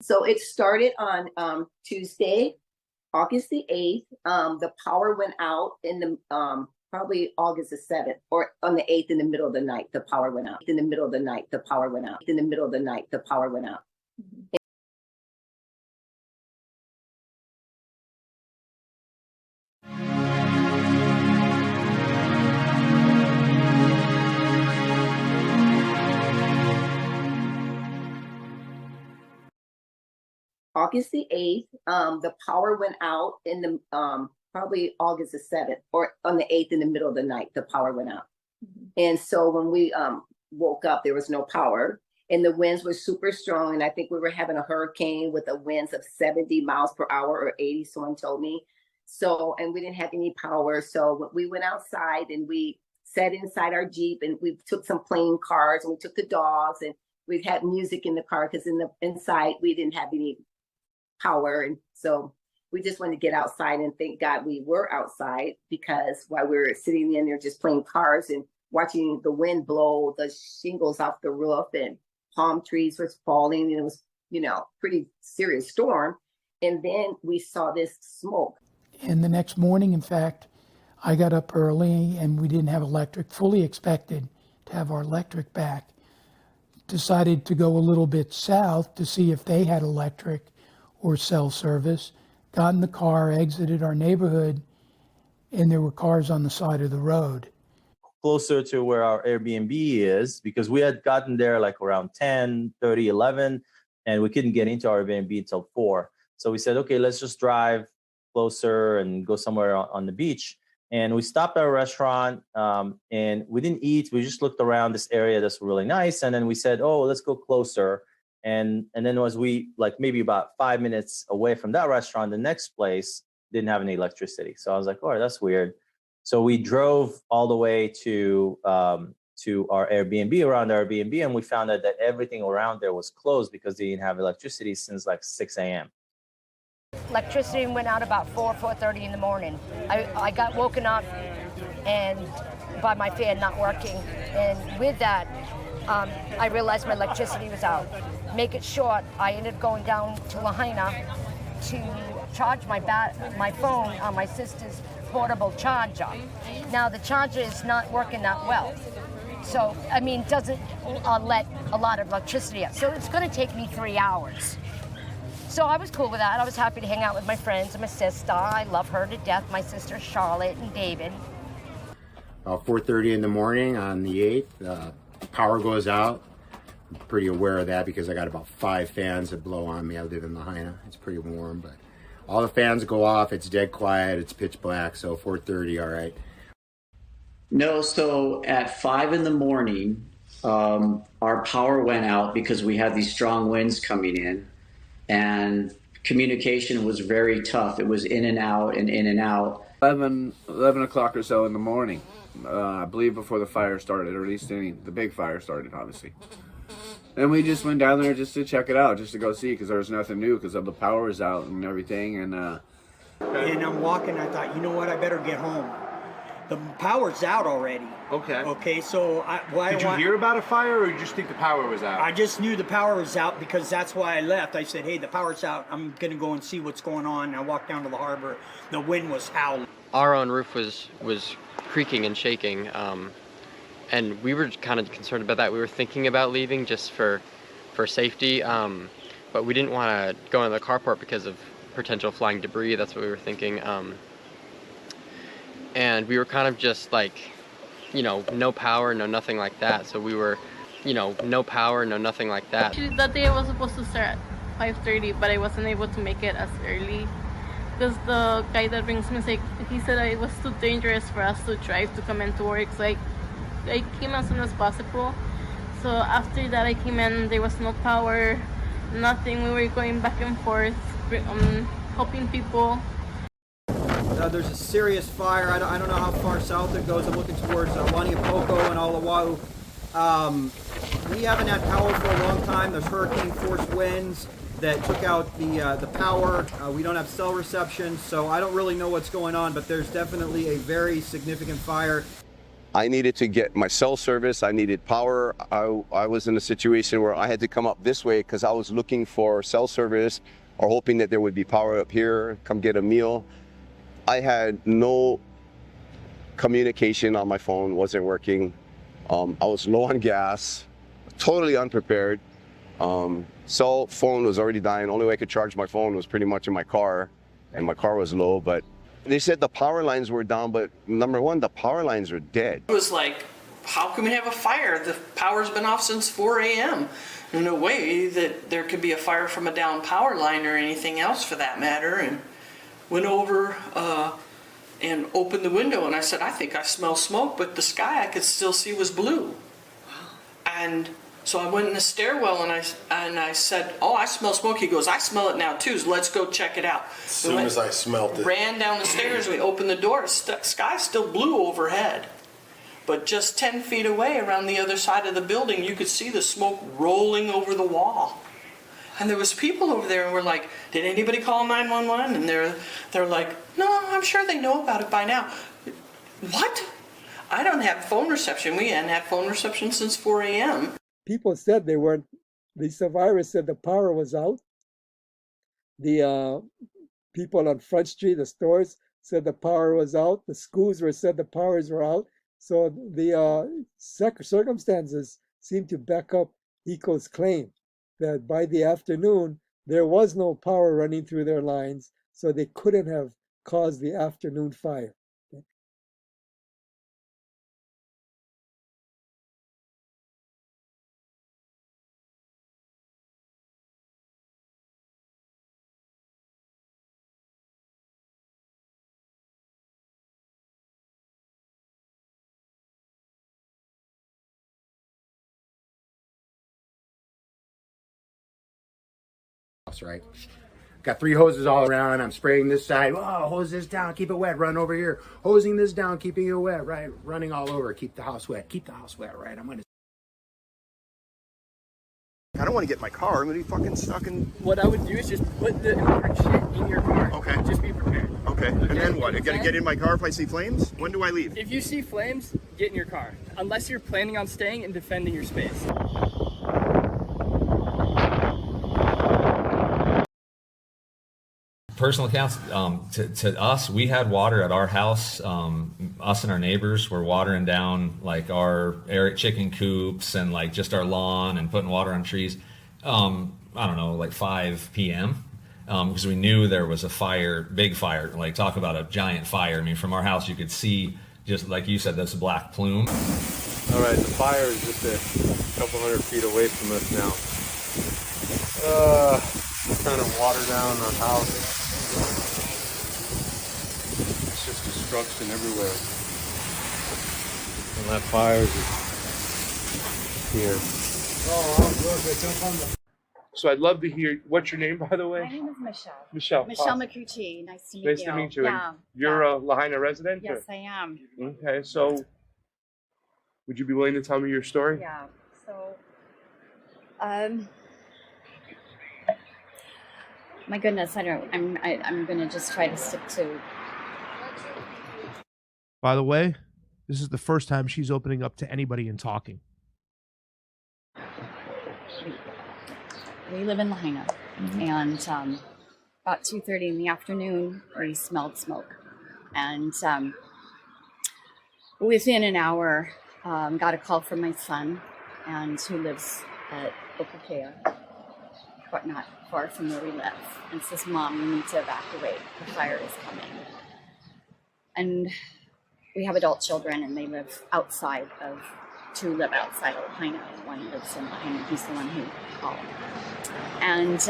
So it started on Tuesday, August the 8th. The power went out in the probably August the 7th, or on the 8th in the middle of the night, the power went out. In the middle of the night, the power went out. In the middle of the night, the power went out. August the 8th, the power went out in the probably August the 7th, or on the 8th in the middle of the night, the power went out. And so when we woke up, there was no power, and the winds were super strong. And I think we were having a hurricane with the winds of 70 miles per hour or 80, someone told me. So, and we didn't have any power. So we went outside and we sat inside our Jeep, and we took some playing cards, and we took the dogs, and we had music in the car because inside we didn't have any power. And so we just wanted to get outside, and thank God we were outside, because while we were sitting in there just playing cards and watching the wind blow the shingles off the roof, and palm trees was falling, and it was, pretty serious storm. And then we saw this smoke. And the next morning, in fact, I got up early and we didn't have electric, fully expected to have our electric back. Decided to go a little bit south to see if they had electric or cell service. Got in the car, exited our neighborhood, and there were cars on the side of the road. Closer to where our Airbnb is, because we had gotten there like around 10:30, 11, and we couldn't get into our Airbnb until 4. So we said, okay, let's just drive closer and go somewhere on the beach. And we stopped at a restaurant, and we didn't eat. We just looked around this area that's really nice. And then we said, oh, let's go closer. And then as we, like maybe about 5 minutes away from that restaurant, the next place didn't have any electricity. So I was like, oh, that's weird. So we drove all the way to our Airbnb, around our Airbnb, and we found out that everything around there was closed because they didn't have electricity since like 6 a.m. Electricity went out about 4:30 in the morning. I got woken up and by my fan not working, and with that, I realized my electricity was out. Make it short, I ended up going down to Lahaina to charge my phone on my sister's portable charger. Now the charger is not working that well. So, it doesn't let a lot of electricity out. So it's gonna take me 3 hours. So I was cool with that. I was happy to hang out with my friends and my sister. I love her to death, my sister Charlotte and David. 4:30 in the morning on the 8th, power goes out. I'm pretty aware of that because I got about 5 fans that blow on me. I live in Lahaina. It's pretty warm, but all the fans go off. It's dead quiet. It's pitch black. So 4:30, all right. No, so at 5 in the morning, our power went out because we had these strong winds coming in, and communication was very tough. It was in and out and in and out. 11 o'clock or so in the morning, I believe, before the fire started, or at least the big fire started, obviously. And we just went down there just to check it out, just to go see, because there was nothing new, because the power was out and everything. And I'm walking, I thought, you know what, I better get home. The power's out already. Okay, so Did you hear about a fire, or you just think the power was out? I just knew the power was out because that's why I left. I said, hey, the power's out. I'm going to go and see what's going on. And I walked down to the harbor. The wind was howling. Our own roof was creaking and shaking, and we were kind of concerned about that. We were thinking about leaving just for safety, but we didn't want to go in the carport because of potential flying debris. That's what we were thinking. And we were kind of just like, no power, no nothing like that. So we were, no power, no nothing like that. That day I was supposed to start at 5:30, but I wasn't able to make it as early because the guy that brings music, he said it was too dangerous for us to drive to come into work. So I came as soon as possible. So after that I came in, there was no power, nothing. We were going back and forth, helping people. There's a serious fire. I don't know how far south it goes. I'm looking towards Poco and Alawau. We haven't had power for a long time. There's hurricane force winds that took out the power. We don't have cell reception, so I don't really know what's going on, but there's definitely a very significant fire. I needed to get my cell service. I needed power. I was in a situation where I had to come up this way because I was looking for cell service or hoping that there would be power up here, come get a meal. I had no communication on my phone, wasn't working. I was low on gas, totally unprepared. Cell phone was already dying. Only way I could charge my phone was pretty much in my car, and my car was low. But they said the power lines were down, but number one, the power lines are dead. It was like, how can we have a fire? The power's been off since 4 a.m. There's no way that there could be a fire from a down power line or anything else for that matter. And went over and opened the window, and I said, I think I smell smoke, but the sky I could still see was blue. And so I went in the stairwell and I said, oh, I smell smoke. He goes, I smell it now too, so let's go check it out. As soon as I smelled it. Ran down the stairs, we opened the door, sky's still blue overhead. But just 10 feet away around the other side of the building, you could see the smoke rolling over the wall. And there was people over there and we're like, did anybody call 911? And they're like, no, I'm sure they know about it by now. What? I don't have phone reception. We hadn't had phone reception since 4 a.m. People said the survivors said the power was out. The people on Front Street, the stores, said the power was out. The schools said the powers were out. So the circumstances seem to back up ECO's claim that by the afternoon, there was no power running through their lines, so they couldn't have caused the afternoon fire. Right? Got 3 hoses all around. I'm spraying this side. Oh, hose this down, keep it wet. Run over here. Hosing this down, keeping it wet. Right? Running all over. Keep the house wet. Keep the house wet. Right? I don't want to get in my car. I'm going to be fucking stuck in... What I would do is just put the important shit in your car. Okay. Just be prepared. Okay. And then what? I got to get in my car if I see flames? When do I leave? If you see flames, get in your car. Unless you're planning on staying and defending your space. Personal accounts, to us, we had water at our house. Us and our neighbors were watering down like our chicken coops and like just our lawn and putting water on trees. I don't know, like 5 p.m. Because we knew there was a fire, big fire, like talk about a giant fire. I mean, from our house, you could see, just like you said, this black plume. All right, the fire is just a couple hundred feet away from us now. Trying to water down our house. It's just destruction everywhere. And that fire is here. So I'd love to hear, what's your name, by the way? My name is Michelle. Michelle. Michelle McCucci. Nice to meet you. Nice to meet you. Yeah. And you're a Lahaina resident? Yes, I am. Okay, so would you be willing to tell me your story? Yeah. So, my goodness, I'm gonna just try to stick to. By the way, this is the first time she's opening up to anybody and talking. We live in Lahaina, and about 2:30 in the afternoon, we smelled smoke, and within an hour, got a call from my son, and who lives at Okakea, but not far from where we live, and says, "Mom, you need to evacuate. The fire is coming." And we have adult children, and they live outside of. 2 live outside of Lahaina, and 1 lives in Lahaina. He's the one who called. And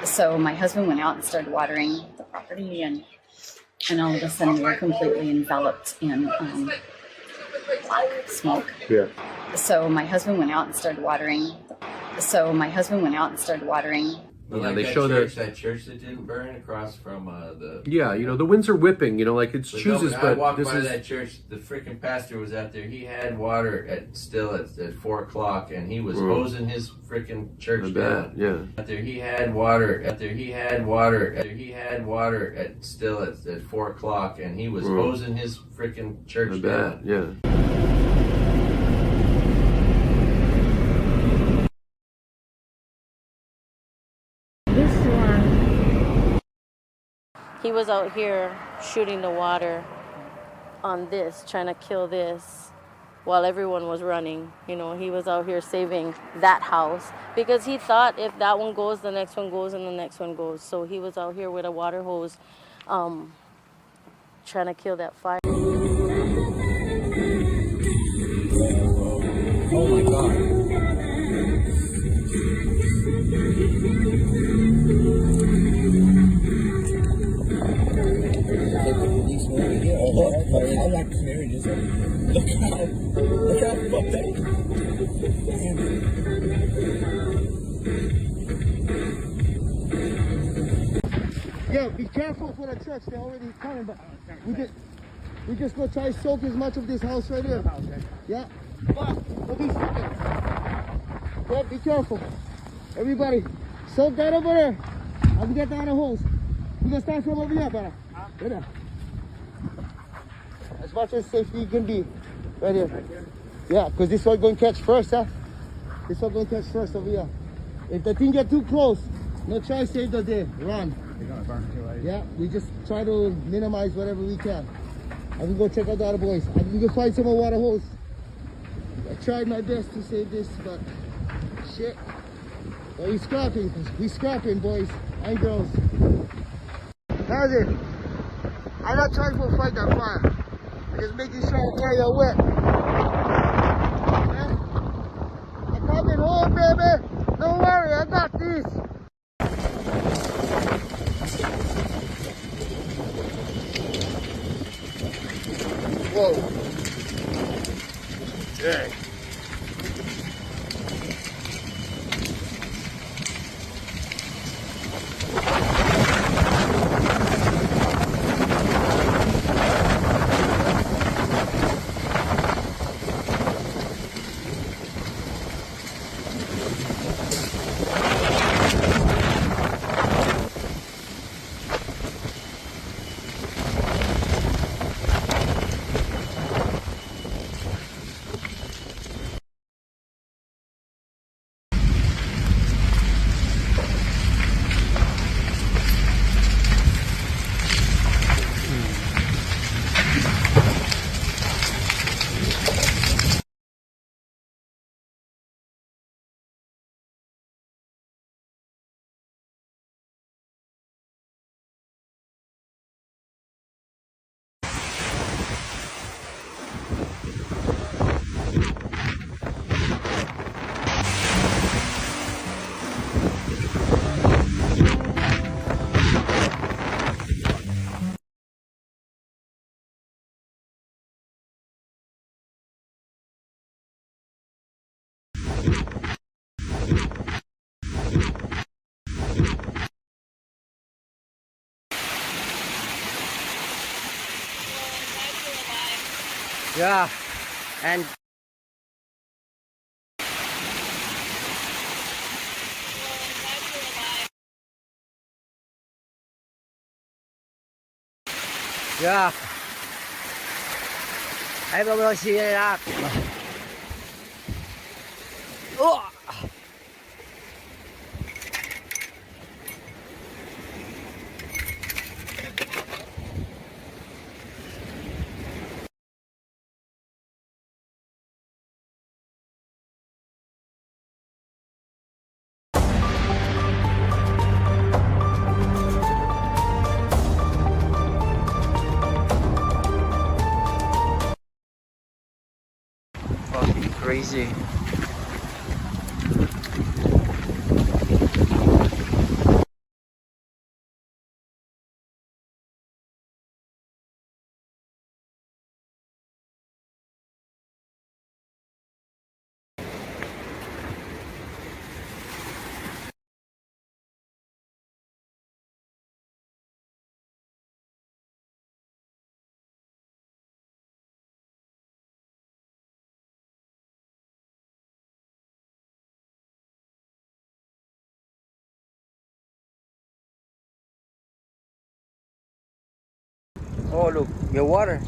so my husband went out and started watering the property, and all of a sudden we were completely enveloped in black smoke. Yeah. So my husband went out and started watering. But you know, like they that show church, that. that church that didn't burn across from the. Yeah, you know, the winds are whipping. You know, like it's But chooses, no, when I but walked this by is. that church, the freaking pastor was out there. He had water at 4 o'clock, and he was hosing his freaking church down. Yeah. Out there, he had water. He had water at 4 o'clock, and he was hosing his freaking church down. Yeah. He was out here shooting the water on this, trying to kill this, while everyone was running. You know, he was out here saving that house because he thought if that one goes, the next one goes, and the next one goes. So he was out here with a water hose, trying to kill that fire. Oh my God. I'm not clearing this. Look how fucked up. Yeah, be careful for the trucks. They're already coming, but we just go try to soak as much of this house right here. Yeah. Look, he's soaking. Yeah, be careful. Everybody, soak that over there. I'll get down the hose. We're gonna start from over here, brother. Right there. As much as safety you can be. Right here. Yeah, because this one going to catch first, huh? This one going to catch first over here. If the thing get too close, no try to save the day. Run. They're gonna burn too late. Yeah, we just try to minimize whatever we can. I will go check out the other boys. We can find some more water hose. I tried my best to save this, but shit. Well, we scrapping. We scrapping, boys and girls. How's it? I'm not trying to fight that fire. I'm just making sure the area wet. Okay? I'm coming home, baby. Don't worry, I got this. Whoa. Dang. Yeah, and yeah, I will see it up. Oh. Fucking crazy. Oh, look, your water.